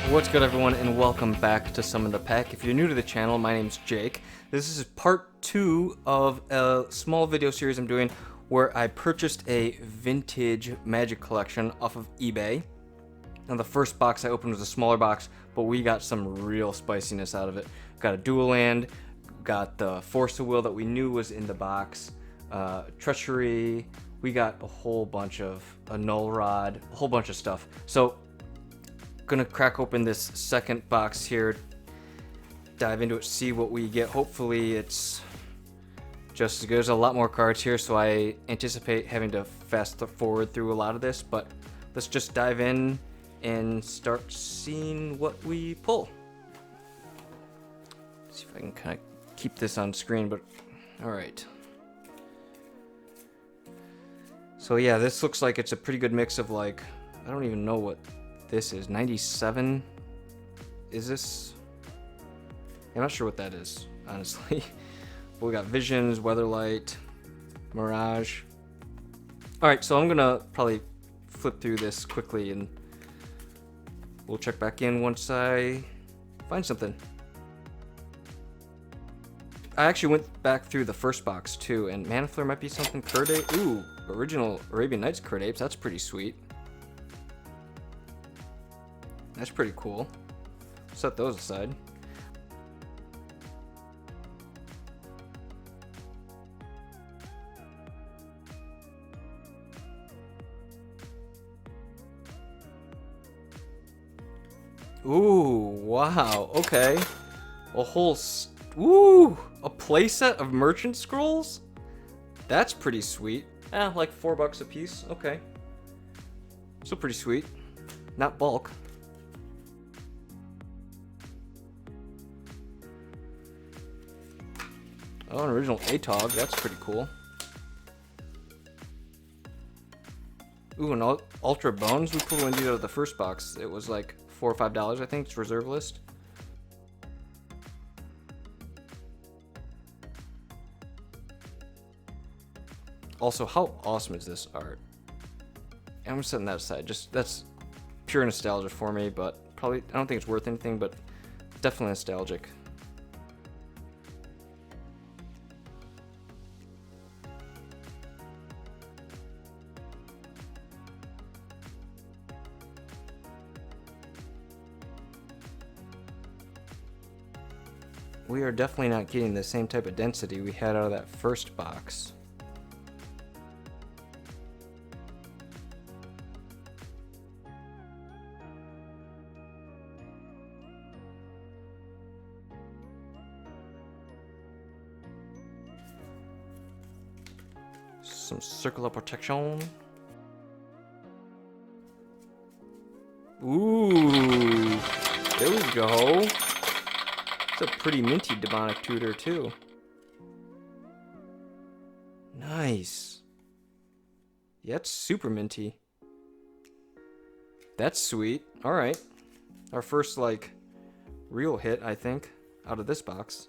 What's good, everyone, and welcome back to Summon the Pack. If you're new to the channel, my name's Jake. This is part 2 of a small video series I'm doing where I purchased a vintage Magic collection off of eBay. Now, the first box I opened was a smaller box, but we got some real spiciness out of it. Got a dual land, got the Force of Will that we knew was in the box, Treachery, we got a whole bunch of a Null Rod, a whole bunch of stuff. So gonna crack open this second box here, dive into it, see what we get. Hopefully it's just as good. There's a lot more cards here, so I anticipate having to fast forward through a lot of this, but let's just dive in and start seeing what we pull. See if I can kind of keep this on screen, but all right. So yeah, this looks like it's a pretty good mix of, like, I don't even know what this is. 97 is this? I'm not sure what that is, honestly. But we got Visions, Weatherlight, Mirage. Alright, so I'm gonna probably flip through this quickly and we'll check back in once I find something. I actually went back through the first box too, and Mana Flare might be something. Curd Ape. Ooh, original Arabian Nights Curd Apes. That's pretty sweet. That's pretty cool. Set those aside. Ooh, wow, okay. A whole, ooh, a playset of Merchant Scrolls? That's pretty sweet. Like $4 a piece, okay. Still pretty sweet. Not bulk. Oh, an original Atog, that's pretty cool. Ooh, an Ultra Bones. We pulled one of these out of the first box. It was like $4 or $5, I think. It's reserve list. Also, how awesome is this art? And I'm setting that aside. Just, that's pure nostalgia for me, but probably, I don't think it's worth anything, but definitely nostalgic. We are definitely not getting the same type of density we had out of that first box. Some Circle of Protection. Ooh, there we go. It's a pretty minty Demonic Tutor, too. Nice. Yeah, it's super minty. That's sweet. Alright. Our first, like, real hit, I think, out of this box.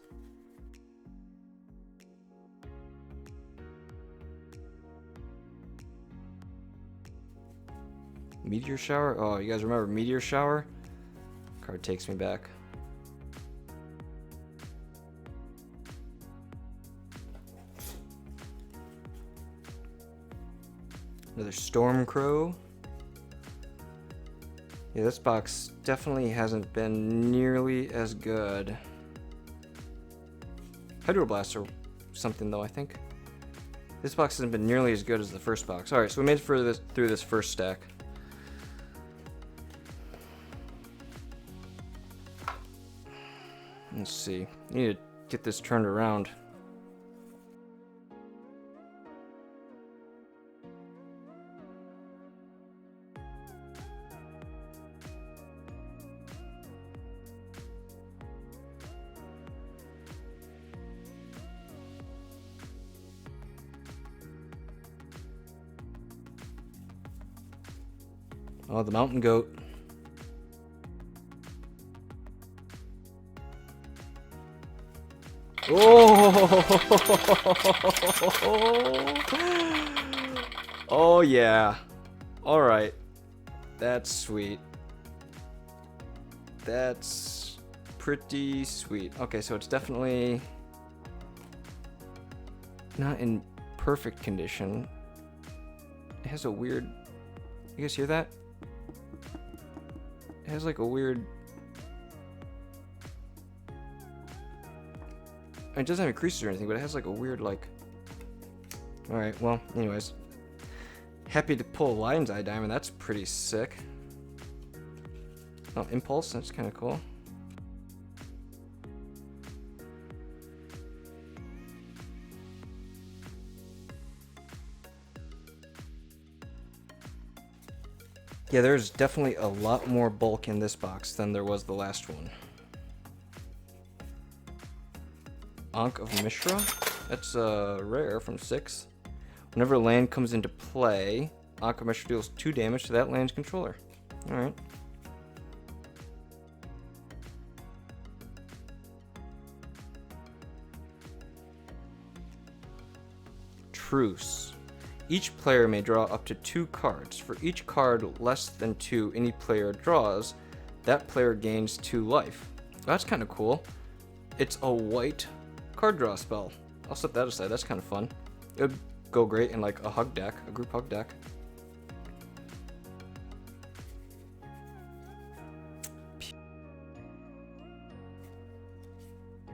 Meteor Shower? Oh, you guys remember Meteor Shower? Card takes me back. Another Stormcrow. Yeah, this box definitely hasn't been nearly as good. Hydroblast or something, though, I think. This box hasn't been nearly as good as the first box. Alright, so we made it through this first stack. Let's see. Need to get this turned around. Oh, the Mountain Goat. Oh! Oh yeah. Alright. That's sweet. That's pretty sweet. Okay, so it's definitely not in perfect condition. It has a weird... You guys hear that? It has like a weird... It doesn't have any creases or anything, but it has like a weird like... Alright, well, anyways. Happy to pull a Lion's Eye Diamond, that's pretty sick. Oh, Impulse, that's kind of cool. Yeah, there's definitely a lot more bulk in this box than there was the last one. Ankh of Mishra, that's rare from 6. Whenever a land comes into play, Ankh of Mishra deals 2 damage to that land's controller. Alright. Truce. Each player may draw up to 2 cards. For each card less than 2 any player draws, that player gains 2 life. That's kind of cool. It's a white card draw spell. I'll set that aside, that's kind of fun. It would go great in like a hug deck, a group hug deck.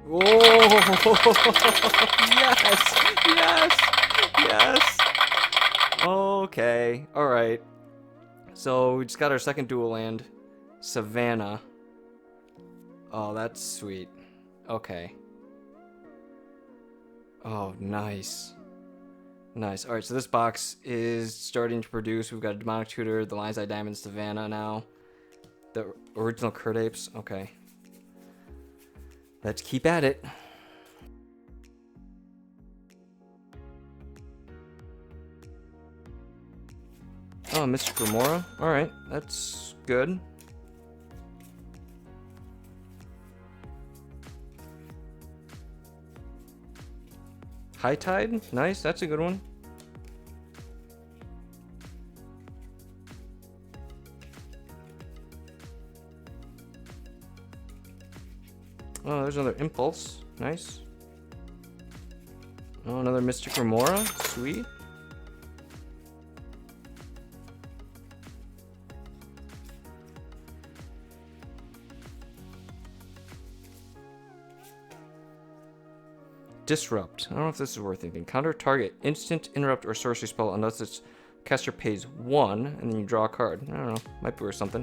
Whoa! Yes! Yes! Yes! Okay, alright. So we just got our second dual land, Savannah. Oh, that's sweet. Okay. Oh, nice. Nice. Alright, so this box is starting to produce. We've got a Demonic Tutor, the Lion's Eye Diamond, Savannah now. The original Curd Apes. Okay. Let's keep at it. Oh, Mystic Remora. Alright, that's good. High Tide? Nice, that's a good one. Oh, there's another Impulse. Nice. Oh, another Mystic Remora. Sweet. Disrupt. I don't know if this is worth anything. Counter target instant, interrupt, or sorcery spell unless its caster pays 1, and then you draw a card. I don't know. Might be worth something.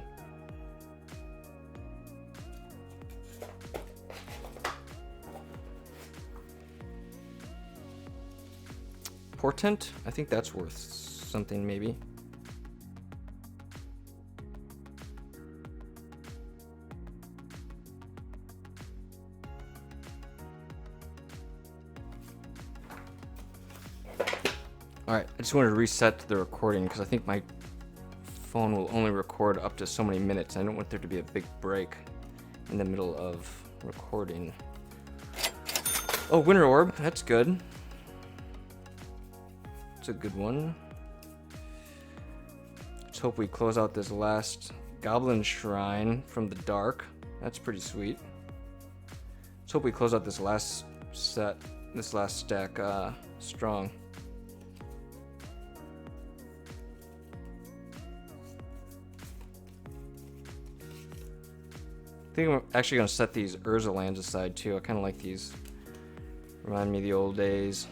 Portent? I think that's worth something, maybe. Alright, I just wanted to reset the recording because I think my phone will only record up to so many minutes. I don't want there to be a big break in the middle of recording. Oh, Winter Orb, that's good. It's a good one. Let's hope we close out this last Goblin Shrine from the Dark. That's pretty sweet. Let's hope we close out this last set, this last stack strong. I think I'm actually going to set these Urza lands aside too. I kind of like these. Remind me of the old days.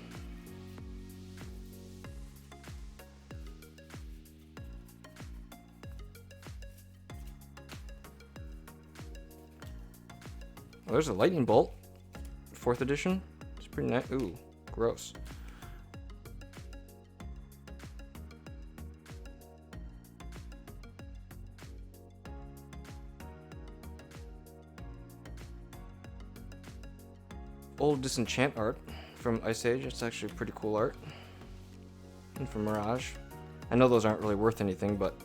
Oh, there's a Lightning Bolt. 4th edition. It's pretty nice. Ooh, gross. Old Disenchant art from Ice Age. It's actually pretty cool art. And from Mirage. I know those aren't really worth anything, but...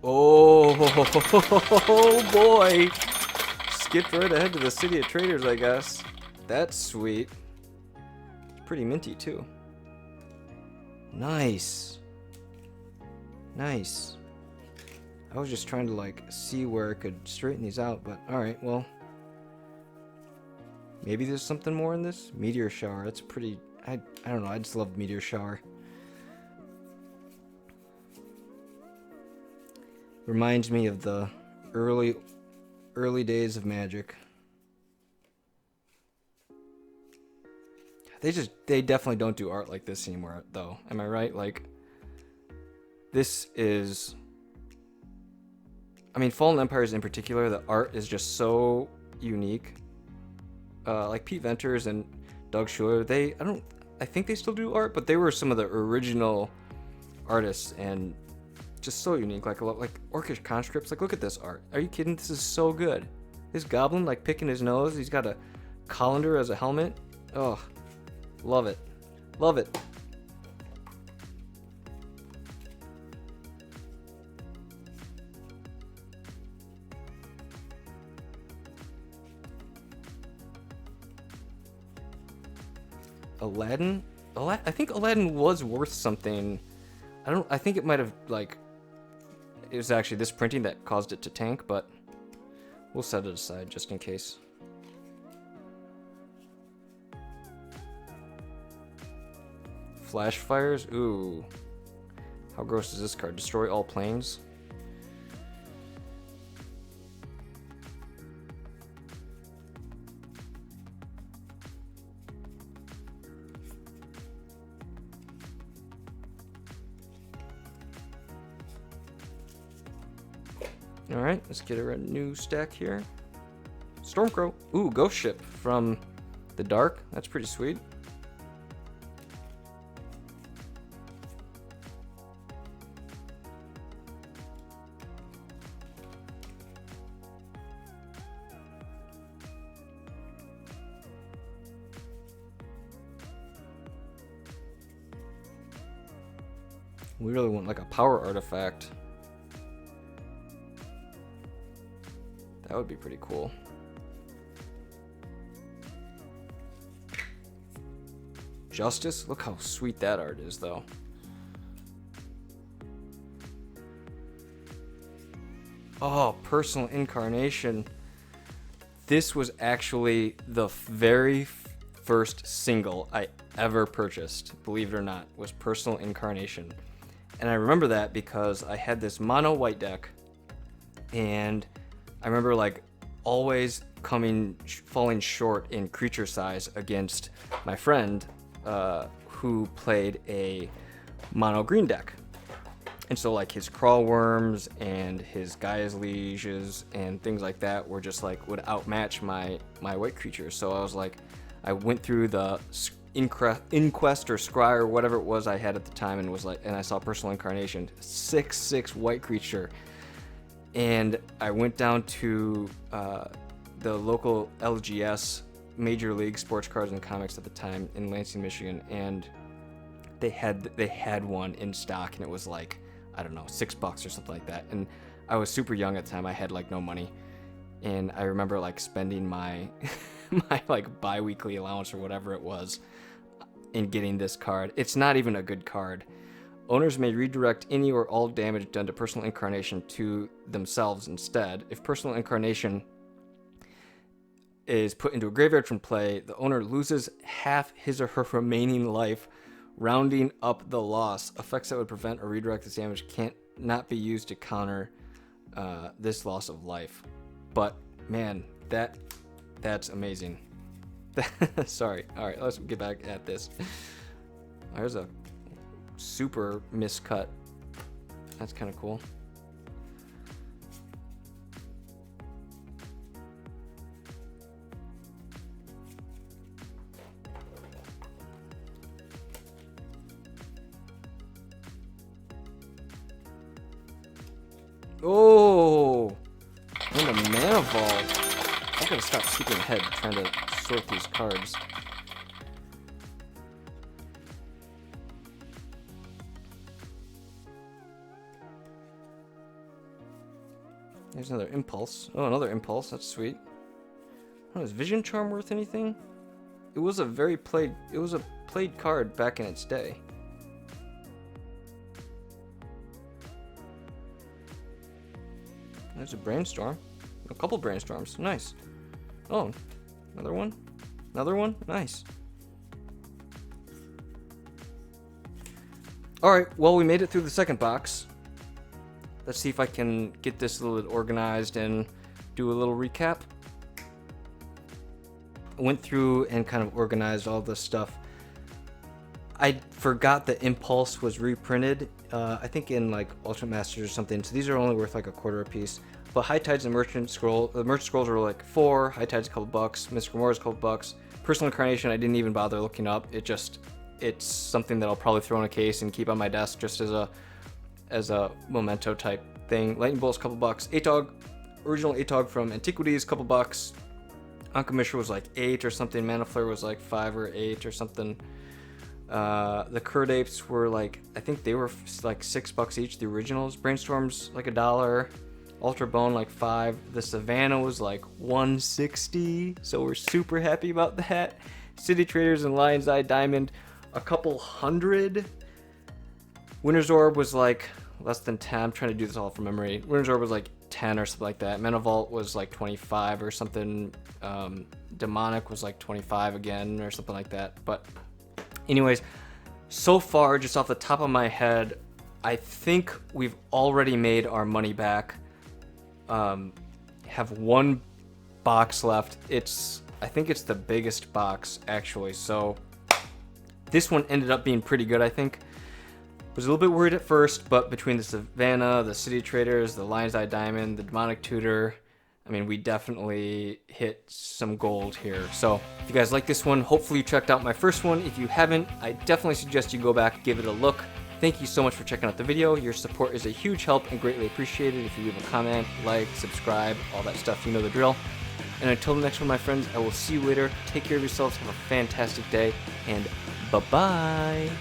Oh boy! Skipped right ahead to the City of Traders, I guess. That's sweet. It's pretty minty, too. Nice. Nice. I was just trying to like see where I could straighten these out, but alright, well. Maybe there's something more in this? Meteor Shower, that's pretty... I don't know, I just love Meteor Shower. Reminds me of the early days of Magic. They definitely don't do art like this anymore, though. Am I right? Like, this is... I mean, Fallen Empires in particular, the art is just so unique. Like Pete Venters and Doug Schuler, I think they still do art, but they were some of the original artists and just so unique. Like Orcish Conscripts. Like, look at this art. Are you kidding? This is so good. This goblin, like, picking his nose. He's got a colander as a helmet. Oh, love it. Love it. Aladdin? I think Aladdin was worth something. I think it might have, like, it was actually this printing that caused it to tank, but we'll set it aside just in case. Flash fires? Ooh. How gross is this card? Destroy all planes? Alright, let's get a new stack here. Stormcrow. Ooh, Ghost Ship from the Dark. That's pretty sweet. We really want like a power artifact. That would be pretty cool. Justice? Look how sweet that art is, though. Oh, Personal Incarnation. This was actually the very first single I ever purchased, believe it or not, was Personal Incarnation. And I remember that because I had this mono white deck, and I remember like always falling short in creature size against my friend who played a mono green deck. And so like his crawl worms and his Gaia's Lieges and things like that were just like would outmatch my white creatures. So I was like, I went through the Inquest or Scry or whatever it was I had at the time and was like, and I saw Personal Incarnation, 6/6 white creature. And I went down to the local LGS, Major League Sports Cards and Comics at the time in Lansing, Michigan, and they had one in stock, and it was like, I don't know, $6 or something like that. And I was super young at the time. I had like no money, and I remember like spending my my like bi-weekly allowance or whatever it was in getting this card. It's not even a good card. Owners may redirect any or all damage done to Personal Incarnation to themselves instead. If Personal Incarnation is put into a graveyard from play, the owner loses half his or her remaining life, rounding up the loss. Effects that would prevent or redirect this damage can't not be used to counter this loss of life. But man, that's amazing. Sorry. All right, let's get back at this. There's a super miscut. That's kind of cool. Oh, and a Mana Vault. I gotta stop skipping ahead trying to sort these cards. There's another Impulse. Oh, another Impulse. That's sweet. Oh, is Vision Charm worth anything? It was a played card back in its day. there's a brainstorm. A couple brainstorms. Nice. Oh, another one? Another one? Nice. Alright, well, we made it through the second box. Let's see if I can get this a little bit organized and do a little recap. I went through and kind of organized all this stuff. I forgot that Impulse was reprinted, I think in like Ultimate Masters or something, so these are only worth like a quarter a piece. But High Tide's and Merchant Scroll, the Merchant Scrolls are like $4, High Tide's a couple bucks, Mystic Remora's a couple bucks. Personal Incarnation I didn't even bother looking up, it's something that I'll probably throw in a case and keep on my desk just as a memento type thing. Lightning Bolt's a couple bucks. Atog, original Atog from Antiquities, couple bucks. Anka Mishra was like 8 or something. Mana Flare was like 5 or 8 or something. The Curd Apes were like, I think they were like $6 each, the originals. Brainstorm's like $1. Ultra Bone like 5. The Savannah was like $160, so we're super happy about that. City Traders and Lion's Eye Diamond, a couple hundred. Winter's Orb was like less than 10. I'm trying to do this all from memory. Winter's Orb was like 10 or something like that. Mana Vault was like 25 or something. Demonic was like 25 again or something like that. But anyways, so far, just off the top of my head, I think we've already made our money back. Have one box left. I think it's the biggest box actually. So this one ended up being pretty good, I think. Was a little bit worried at first, but between the Savannah, the City Traders, the Lion's Eye Diamond, the Demonic Tutor, I mean, we definitely hit some gold here. So if you guys like this one, hopefully you checked out my first one. If you haven't, I definitely suggest you go back, give it a look. Thank you so much for checking out the video. Your support is a huge help and greatly appreciated. If you leave a comment, like, subscribe, all that stuff, you know the drill. And until the next one, my friends, I will see you later. Take care of yourselves, have a fantastic day, and bye-bye.